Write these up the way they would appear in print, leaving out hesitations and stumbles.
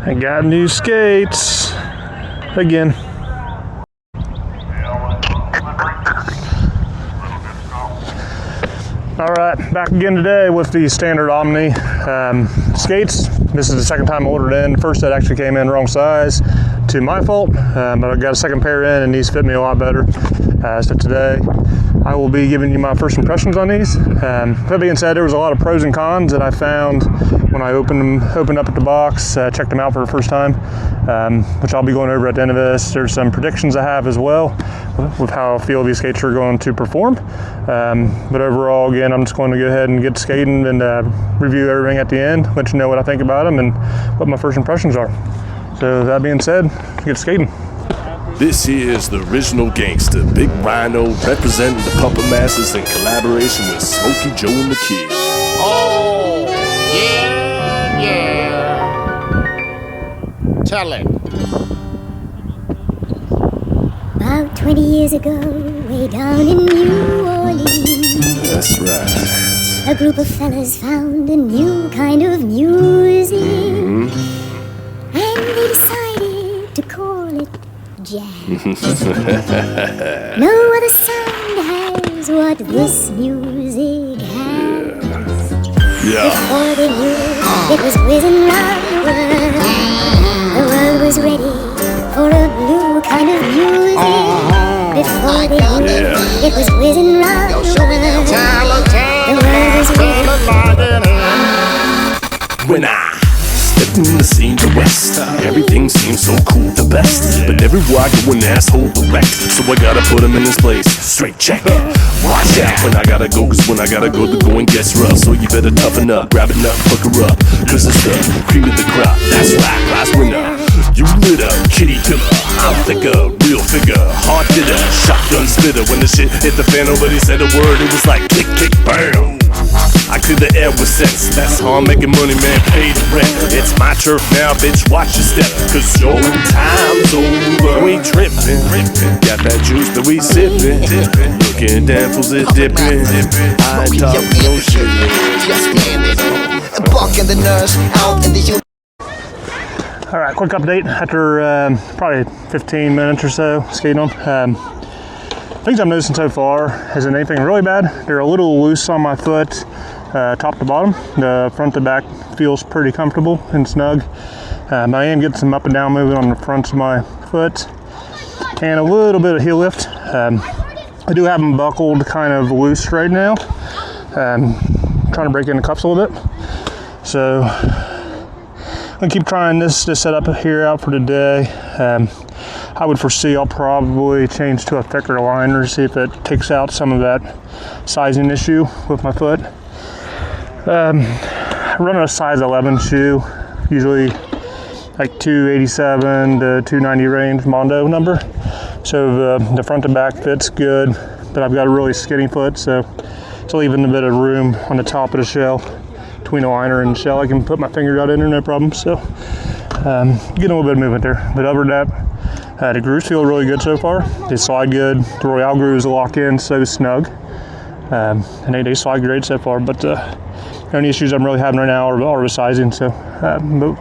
I got new skates again. All right, back again today with the standard Omni skates. This is the second time I ordered in. The first set actually came in wrong size, to my fault, but I got a second pair in and these fit me a lot better. So today I will be giving you my first impressions on these. That being said, there was a lot of pros and cons that I found when I opened up the box, checked them out for the first time, which I'll be going over at the end of this. There's some predictions I have as well with how I feel these skates are going to perform. But overall, again, I'm just going to go ahead and get skating and review everything at the end, let you know what I think about them and what my first impressions are. So that being said, get skating. This here is the original gangster, Big Rhino, representing the Puppet Masters in collaboration with Smokey Joe and the Kid. Oh, yeah. Tell it. About 20 years ago, way down in New Orleans, That's right. a group of fellas found a new kind of music, and they decided to call it jazz. No other sound has what this music has. Yeah. Before they knew it was whizzing round the world, the world was ready for a new kind of music. Before they knew it was whizzing round the world, the world was ready. When I stepped in the scene, the West, everything seems so cool, the best. But everywhere I go, an asshole direct, so I gotta put him in his place. Straight check. Watch out when I gotta go, cause when I gotta go, the going gets rough. So you better toughen up, grab it up, hook her up, cause it's the cream of the crop. That's right, last winner. You lit up, kitty killer. I'm thicker, real figure, hard hitter, shotgun spitter. When the shit hit the fan, nobody said a word. It was like kick, kick, bam. I clear the air with sense. That's how I'm making money, man. Pay the rent. It's my turf now, bitch. Watch your step, cause your time's over. We trippin', got that juice that we sippin'. Looking down, fools it dippin'. I ain't talking no shit. Just landed. Buck and the nurse out in the. All right, quick update after probably 15 minutes or so skating on. Things I'm noticing so far isn't anything really bad. They're a little loose on my foot, top to bottom. The front to back feels pretty comfortable and snug. I am getting some up and down movement on the fronts of my foot and a little bit of heel lift. I do have them buckled kind of loose right now. Trying to break in the cuffs a little bit. So I'm gonna keep trying this setup here out for today. I would foresee I'll probably change to a thicker liner, see if it takes out some of that sizing issue with my foot. I run a size 11 shoe, usually like 287 to 290 range Mondo number. So the front to back fits good, but I've got a really skinny foot, so it's leaving a bit of room on the top of the shell between the liner and the shell. I can put my finger out in there, no problem. So getting a little bit of movement there. But other than that, the grooves feel really good so far. They slide good. The Royale grooves lock in so snug. And they slide great so far. But the only issues I'm really having right now are the sizing. So I'm going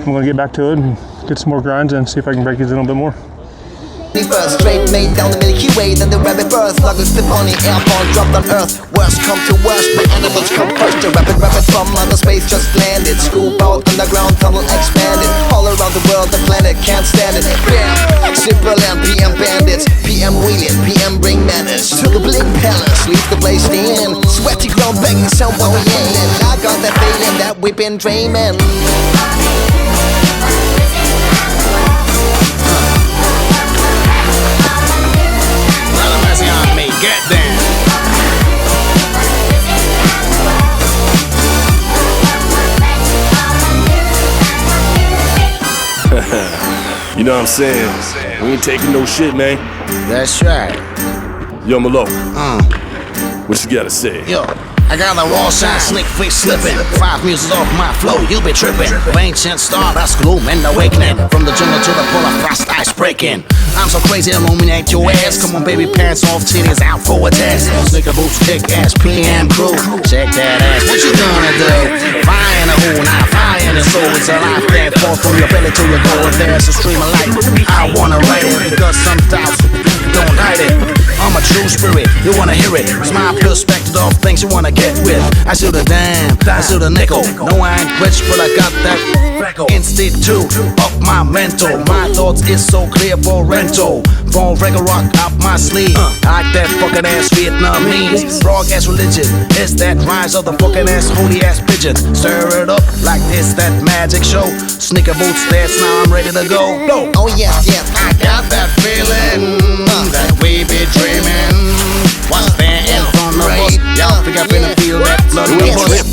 to get back to it and get some more grinds and see if I can break these in a little bit more. First, straight made down the Milky Way, then the rabbit birth. Luggage slip on the airborne, dropped on Earth. Worst come to worst, but animals come first. The rabbit from outer space just landed. Scoop out underground, tunnel expanded. All around the world, the planet can't stand it. Bam! Simple and PM bandits. PM wheeling, PM bring manners. To the bling palace, leave the place in. Sweaty ground banging someone we in. And I got that feeling that we've been dreaming. Get down. You know what I'm saying? We ain't taking no shit, man. That's right. Yo, Malo. What you gotta say? Yo, I got the raw sign, slick face slipping. 5 muses off my flow, you be tripping. Ancient stardust gloom and awakening. From the jungle to the polar frost ice breaking. I'm so crazy, I'll illuminate your ass. Come on, baby, pants off, titties out for a test. Sneaker boots, kick ass, PM crew. Check that ass, what you gonna do? Fire in the hole, now fire in your soul is alive, then fall from your belly to your goal. There's a stream of light. I wanna write it because sometimes you don't hide it. I'm a true spirit, you wanna hear it. It's my perspective of things you wanna get with. I see the dime, I see the nickel. No, I ain't rich, but I got that institute of my mental. My thoughts is so clear for rental. Phone record rock up my sleeve. I like that fucking ass Vietnamese. Frog ass religion is that rise of the fucking ass holy ass pigeon. Stir it up like this, that magic show. Sneaker boots, that's now I'm ready to go. Oh yes, yes, I got that feeling that we be dreaming. What's there in front of us? Y'all think I'm finna feel that flood of us?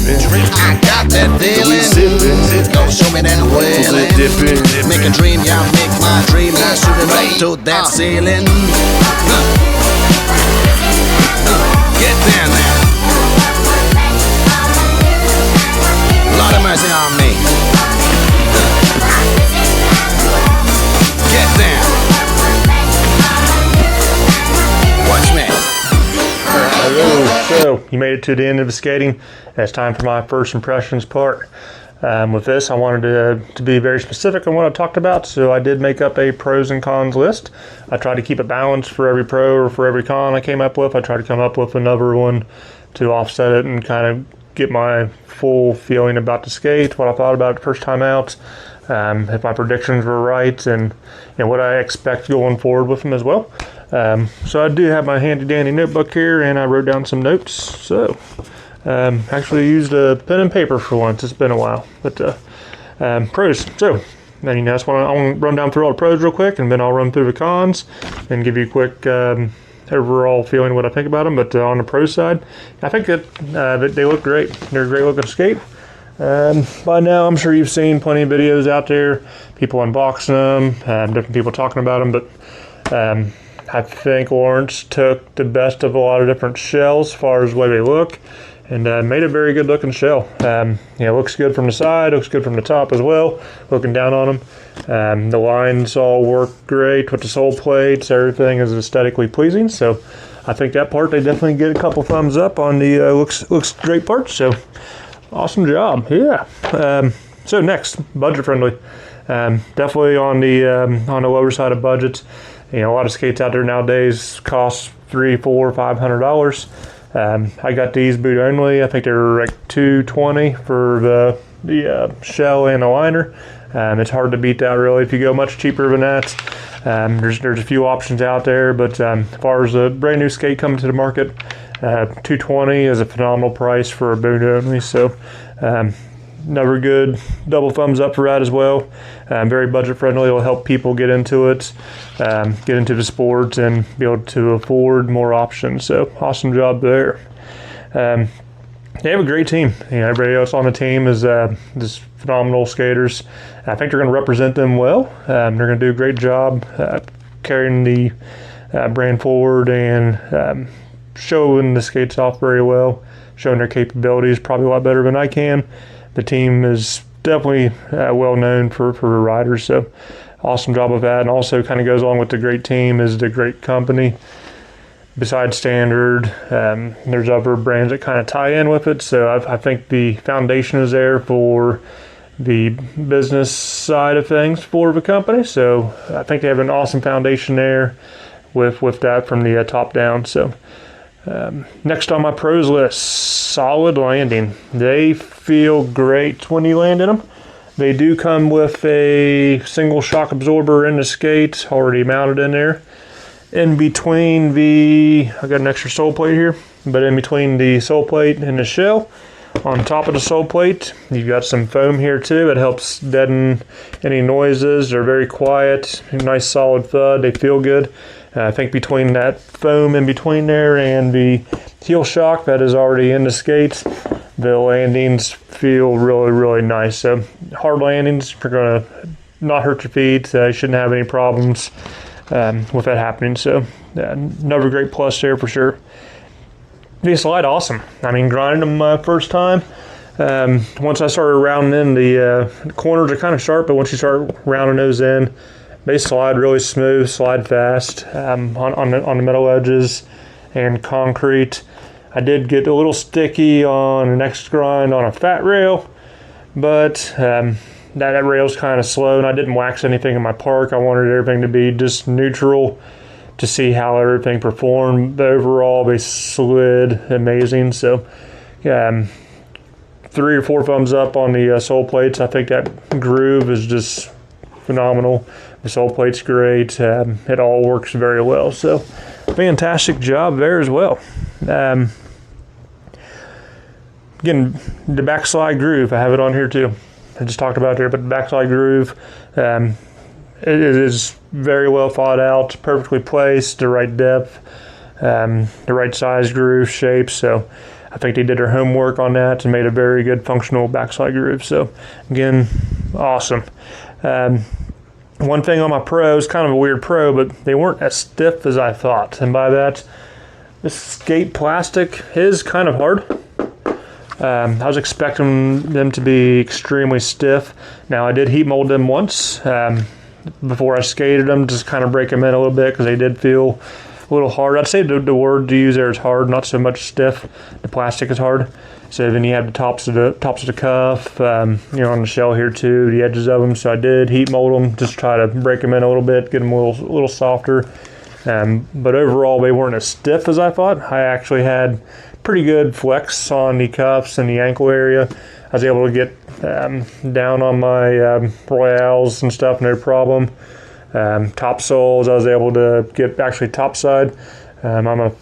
I got that feeling. Go show me that willing. Make a dream, y'all make my dream. Now shooting up to that ceiling. Get down there. Lord of mercy on me. Get down. Watch me. Hello. So you made it to the end of the skating. It's time for my first impressions part. With this, I wanted to be very specific on what I talked about, so I did make up a pros and cons list. I tried to keep it balanced for every pro or for every con I came up with. I tried to come up with another one to offset it and kind of get my full feeling about the skate, what I thought about it the first time out, if my predictions were right, and what I expect going forward with them as well. So I do have my handy dandy notebook here, and I wrote down some notes. So actually used a pen and paper for once. It's been a while, but pros. So then that's what I'm gonna run down through all the pros real quick, and then I'll run through the cons and give you a quick overall feeling of what I think about them. But on the pro side, I think that they look great. They're a great looking skate. By now, I'm sure you've seen plenty of videos out there, people unboxing them, different people talking about them, but I think Lawrence took the best of a lot of different shells as far as the way they look, and made a very good looking shell. Looks good from the side, looks good from the top as well, looking down on them. The lines all work great with the sole plates, everything is aesthetically pleasing, so I think that part they definitely get a couple thumbs up on the looks great part, so awesome job, yeah. So next, budget friendly. Definitely on the lower side of budgets. A lot of skates out there nowadays cost $300, $400, $500. I got these boot only. I think they were like $220 for the shell and the liner. It's hard to beat that really if you go much cheaper than that. There's a few options out there, but as far as a brand new skate coming to the market, $220 is a phenomenal price for a boot only. So another good double thumbs up for that as well. Very budget friendly. It'll help people get into it, get into the sport, and be able to afford more options. So awesome job there. They have a great team. Everybody else on the team is just phenomenal skaters. I think they're going to represent them well. They're going to do a great job carrying the brand forward and showing the skates off very well, showing their capabilities probably a lot better than I can. The team is definitely well known for the riders, so awesome job of that. And also kind of goes along with the great team is the great company. Besides Standard, there's other brands that kind of tie in with it, so I think the foundation is there for the business side of things for the company, so I think they have an awesome foundation there with that from the top down. So next on my pros list, solid landing. They feel great when you land in them. They do come with a single shock absorber in the skate already mounted in there. In between I got an extra sole plate here, but in between the sole plate and the shell, on top of the sole plate, you've got some foam here too. It helps deaden any noises. They're very quiet, nice solid thud. They feel good. I think between that foam in between there and the heel shock that is already in the skates, the landings feel really, really nice. So hard landings are going to not hurt your feet. You shouldn't have any problems with that happening. So another great plus there for sure. They slide awesome. I mean, grinding them my first time. Once I started rounding in, the corners are kind of sharp, but once you start rounding those in, they slide really smooth, slide fast on the metal edges and concrete. I did get a little sticky on the next grind on a fat rail, but that rail's kind of slow, and I didn't wax anything in my park. I wanted everything to be just neutral to see how everything performed. But overall, they slid amazing. So 3 or 4 thumbs up on the sole plates. I think that groove is just phenomenal. The sole plate's great. It all works very well. So fantastic job there as well. Again, the backslide groove, I have it on here too. I just talked about it there, but the backslide groove, it is very well thought out, perfectly placed, the right depth, the right size groove shape. So I think they did their homework on that and made a very good functional backslide groove. So again, awesome. One thing on my pros, kind of a weird pro, but they weren't as stiff as I thought. And by that, the skate plastic is kind of hard. I was expecting them to be extremely stiff. Now I did heat mold them once before I skated them, just kind of break them in a little bit because they did feel a little hard. I'd say the word to use there is hard, not so much stiff. The plastic is hard. So then you have the tops of the cuff, on the shell here too, the edges of them. So I did heat mold them, just try to break them in a little bit, get them a little softer. But overall, they weren't as stiff as I thought. I actually had pretty good flex on the cuffs and the ankle area. I was able to get down on my Royales and stuff, no problem. Top soles, I was able to get actually topside. I'm a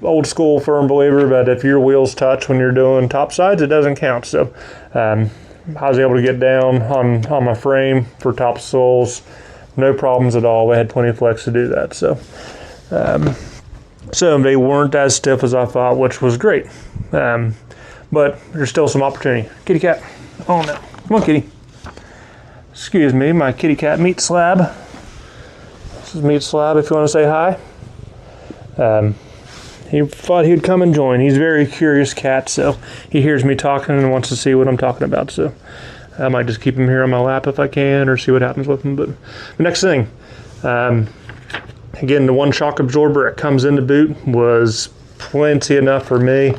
old school firm believer that if your wheels touch when you're doing top sides, it doesn't count. So I was able to get down on my frame for top soles, no problems at all. They had plenty of flex to do that. So they weren't as stiff as I thought, which was great. But there's still some opportunity. Kitty cat. Oh no. Come on, kitty. Excuse me, my kitty cat Meat Slab. This is Meat Slab if you want to say hi. He thought he'd come and join. He's a very curious cat, so he hears me talking and wants to see what I'm talking about. So I might just keep him here on my lap if I can, or see what happens with him. But the next thing, again, the one shock absorber that comes in the boot was plenty enough for me.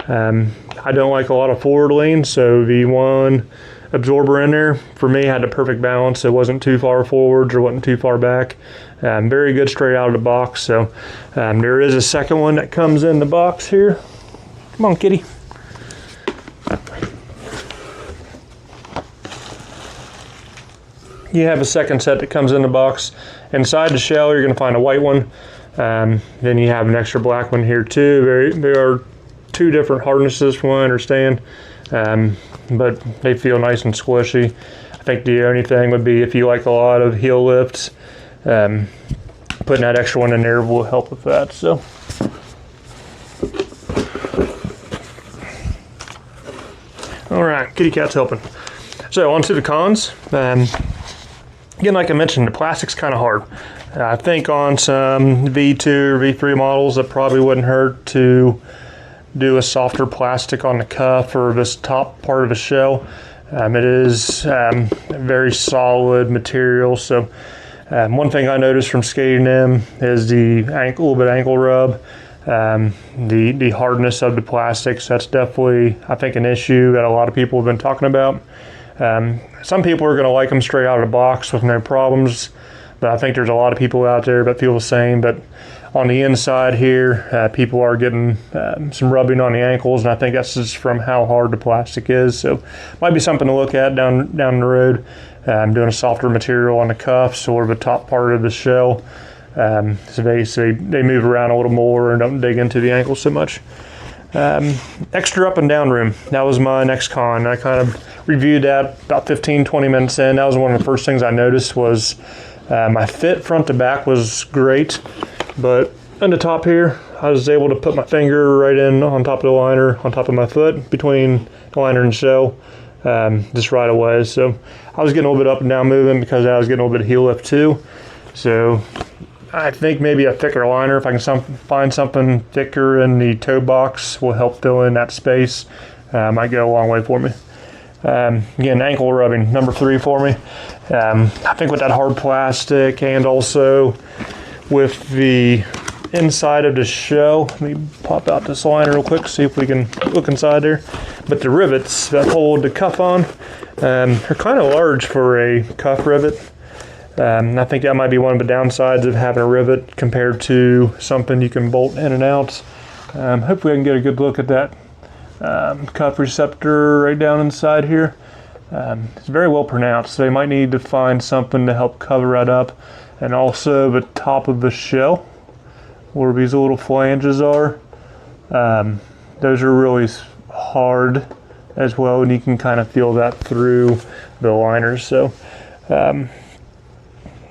I don't like a lot of forward lean, so the one absorber in there for me had the perfect balance. It wasn't too far forwards or wasn't too far back. Very good straight out of the box. So there is a second one that comes in the box here. Come on, kitty. You have a second set that comes in the box. Inside the shell, you're going to find a white one. Then you have an extra black one here too. There are 2 different hardnesses from what I understand, but they feel nice and squishy. I think the only thing would be if you like a lot of heel lifts, putting that extra one in there will help with that. So all right, kitty cat's helping. So on to the cons. Again, like I mentioned, the plastic's kind of hard. I think on some V2 or V3 models, it probably wouldn't hurt to do a softer plastic on the cuff or this top part of the shell. It is a very solid material. So one thing I noticed from skating them is the little bit of ankle rub, the hardness of the plastics. That's definitely, I think, an issue that a lot of people have been talking about. Some people are going to like them straight out of the box with no problems, but I think there's a lot of people out there that feel the same. But on the inside here, people are getting some rubbing on the ankles, and I think that's just from how hard the plastic is. So might be something to look at down the road, doing a softer material on the cuffs or the top part of the shell, so they move around a little more and don't dig into the ankle so much. Extra up and down room, that was my next con. I kind of reviewed that about 15-20 minutes in. That was one of the first things I noticed was my fit front to back was great, but on the top here, I was able to put my finger right in on top of the liner, on top of my foot, between the liner and shell, just right away. So I was getting a little bit up and down moving because I was getting a little bit of heel lift too. So I think maybe a thicker liner, if I can find something thicker in the toe box, will help fill in that space. Might go a long way for me. Again, ankle rubbing, number 3 for me. I think with that hard plastic and also with the inside of the shell, let me pop out this liner real quick, see if we can look inside there. but the rivets that hold the cuff on are kind of large for a cuff rivet. I think that might be one of the downsides of having a rivet compared to something you can bolt in and out. Hopefully I can get a good look at that cuff receptor right down inside here. It's very well pronounced, so you might need to find something to help cover that up. And also the top of the shell, where these little flanges are, those are really hard as well, and you can kind of feel that through the liners. So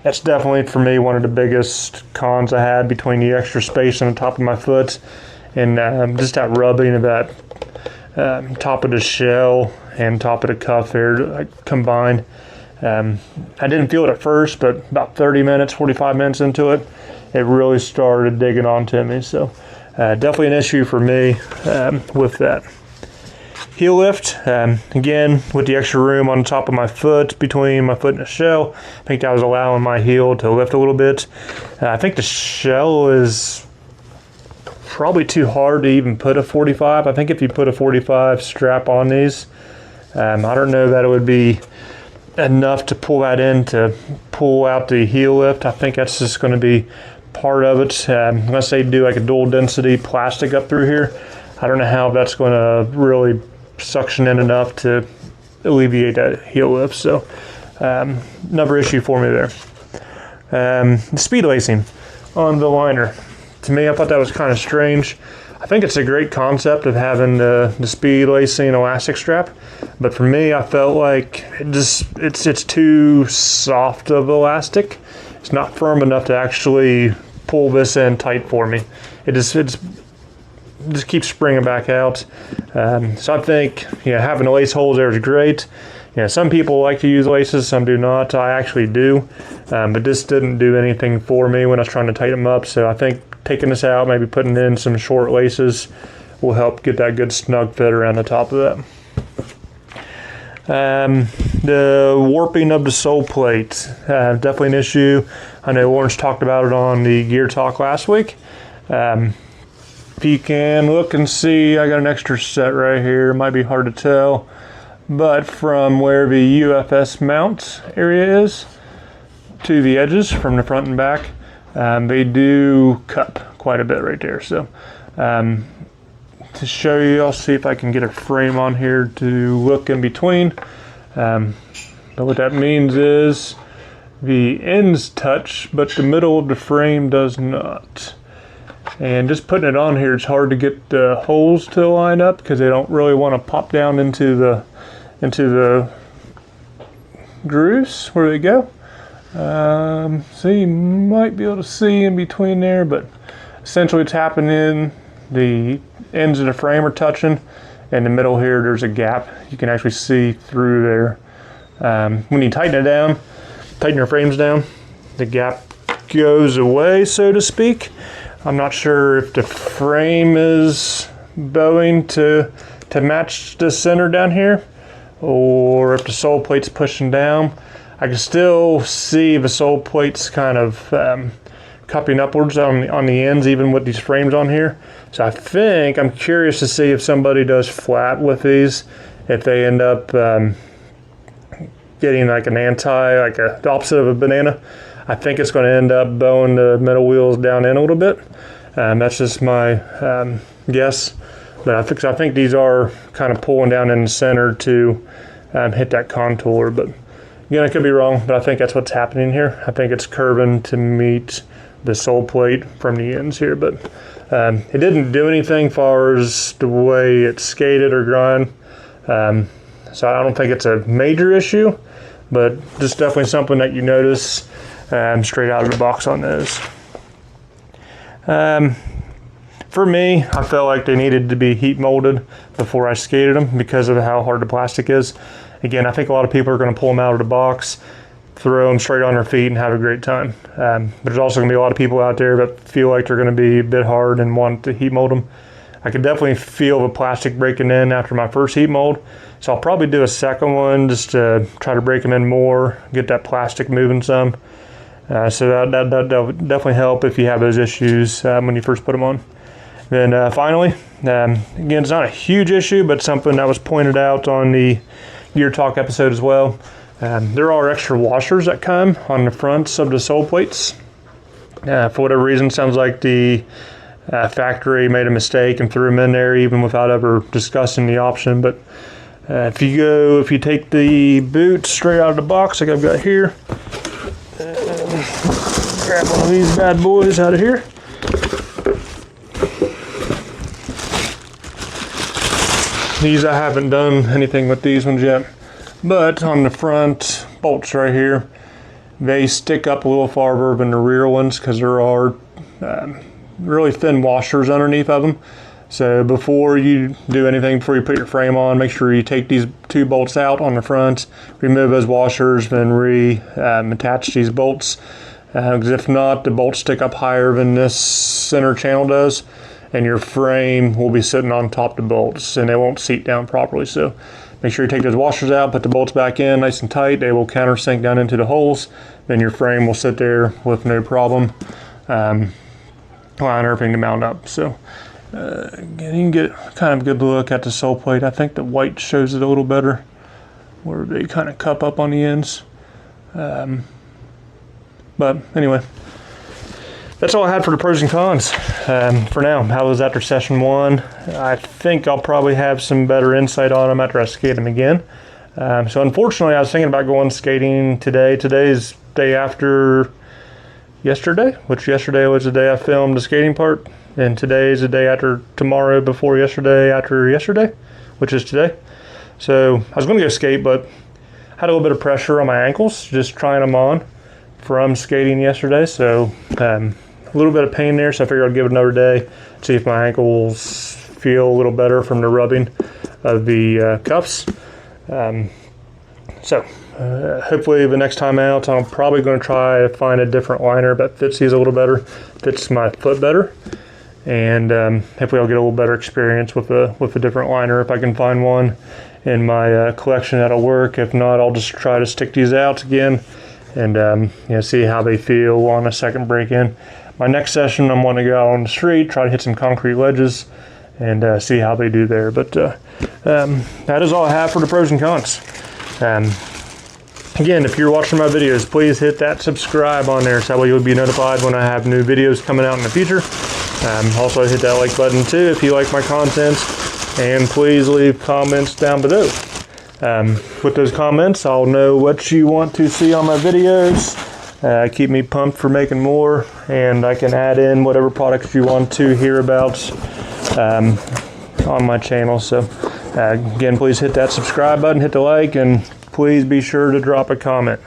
that's definitely for me one of the biggest cons I had between the extra space on the top of my foot and just that rubbing of that top of the shell and top of the cuff there combined. I didn't feel it at first, but about 30 minutes, 45 minutes into it, it really started digging onto me. So definitely an issue for me with that. Heel lift, again, with the extra room on the top of my foot, between my foot and the shell, I think that was allowing my heel to lift a little bit. I think the shell is probably too hard to even put a 45. I think if you put a 45 strap on these, I don't know that it would be enough to pull that in to pull out the heel lift. I think that's just going to be part of it. Unless they do like a dual density plastic up through here, I don't know how that's going to really suction in enough to alleviate that heel lift. So another issue for me there. The speed lacing on the liner, to me, I thought that was kind of strange. I think it's a great concept of having the speed lacing elastic strap, but for me, I felt like it's too soft of elastic. It's not firm enough to actually pull this in tight for me. It just keeps springing back out. So I think having the lace holes there is great. Some people like to use laces, some do not. I actually do, but this didn't do anything for me when I was trying to tighten them up. So I think taking this out, maybe putting in some short laces will help get that good snug fit around the top of that. The warping of the sole plate, definitely an issue. I know Lawrence talked about it on the Gear Talk last week. If you can look and see, I got an extra set right here. It might be hard to tell, but from where the UFS mount area is to the edges from the front and back, they do cup quite a bit right there. So to show you, I'll see if I can get a frame on here to look in between. But what that means is the ends touch, but the middle of the frame does not. And just putting it on here, it's hard to get the holes to line up because they don't really want to pop down into the grooves where they go. So you might be able to see in between there, but essentially it's happening. The ends of the frame are touching, and the middle here, there's a gap. You can actually see through there. When you tighten it down, tighten your frames down, the gap goes away, so to speak. I'm not sure if the frame is bowing to match the center down here, or if the sole plate's pushing down. I can still see the sole plates kind of cupping upwards on the ends, even with these frames on here. So I'm curious to see if somebody does flat with these, if they end up getting like the opposite of a banana. I think it's going to end up bowing the middle wheels down in a little bit. That's just my guess. But I think these are kind of pulling down in the center to hit that contour. But again, I could be wrong, but I think that's what's happening here. I think it's curving to meet the sole plate from the ends here. But it didn't do anything as far as the way it skated or grind. So I don't think it's a major issue, but just definitely something that you notice straight out of the box on those. For me, I felt like they needed to be heat molded before I skated them because of how hard the plastic is. Again, I think a lot of people are going to pull them out of the box, throw them straight on their feet and have a great time. But there's also going to be a lot of people out there that feel like they're going to be a bit hard and want to heat mold them. I could definitely feel the plastic breaking in after my first heat mold. So I'll probably do a second one just to try to break them in more, get that plastic moving some. So that'll definitely help if you have those issues when you first put them on. Then finally, again, it's not a huge issue, but something that was pointed out on the Gear Talk episode as well. There are extra washers that come on the fronts of the sole plates. For whatever reason, sounds like the factory made a mistake and threw them in there even without ever discussing the option. But if you take the boot straight out of the box like I've got here, grab one of these bad boys out of here. These, I haven't done anything with these ones yet, but on the front bolts right here, they stick up a little farther than the rear ones because there are really thin washers underneath of them. So before you do anything, before you put your frame on, make sure you take these 2 bolts out on the front, remove those washers, then attach these bolts. Because if not, the bolts stick up higher than this center channel does, and your frame will be sitting on top of the bolts and they won't seat down properly. So make sure you take those washers out, put the bolts back in nice and tight. They will countersink down into the holes. Then your frame will sit there with no problem, allowing everything to mount up. So you can get kind of a good look at the sole plate. I think the white shows it a little better, where they kind of cup up on the ends. But anyway, that's all I had for the pros and cons for now. How was after session 1? I think I'll probably have some better insight on them after I skate them again. So unfortunately, I was thinking about going skating today. Today's day after yesterday, which yesterday was the day I filmed the skating part, and today is the day after tomorrow before yesterday after yesterday, which is today. So I was going to go skate, but I had a little bit of pressure on my ankles just trying them on from skating yesterday. So a little bit of pain there, so I figured I'd give it another day, see if my ankles feel a little better from the rubbing of the cuffs. Hopefully the next time out, I'm probably going to try to find a different liner that fits these a little better, fits my foot better, and hopefully I'll get a little better experience with a different liner if I can find one in my collection that'll work. If not, I'll just try to stick these out again and see how they feel on a second break-in. My next session, I'm going to go out on the street, try to hit some concrete ledges, and see how they do there. But that is all I have for the pros and cons. Again, if you're watching my videos, please hit that subscribe on there so that way you'll be notified when I have new videos coming out in the future. Also hit that like button too if you like my content, and please leave comments down below. With those comments, I'll know what you want to see on my videos. Keep me pumped for making more, and I can add in whatever products you want to hear about on my channel. So again, please hit that subscribe button, hit the like, and please be sure to drop a comment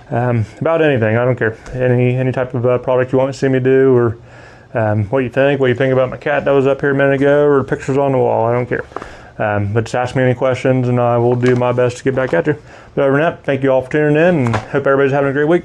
about anything. I don't care, any type of product you want to see me do, or what you think about my cat that was up here a minute ago, or pictures on the wall. I don't care. But just ask me any questions and I will do my best to get back at you. But other than that, thank you all for tuning in, and hope everybody's having a great week.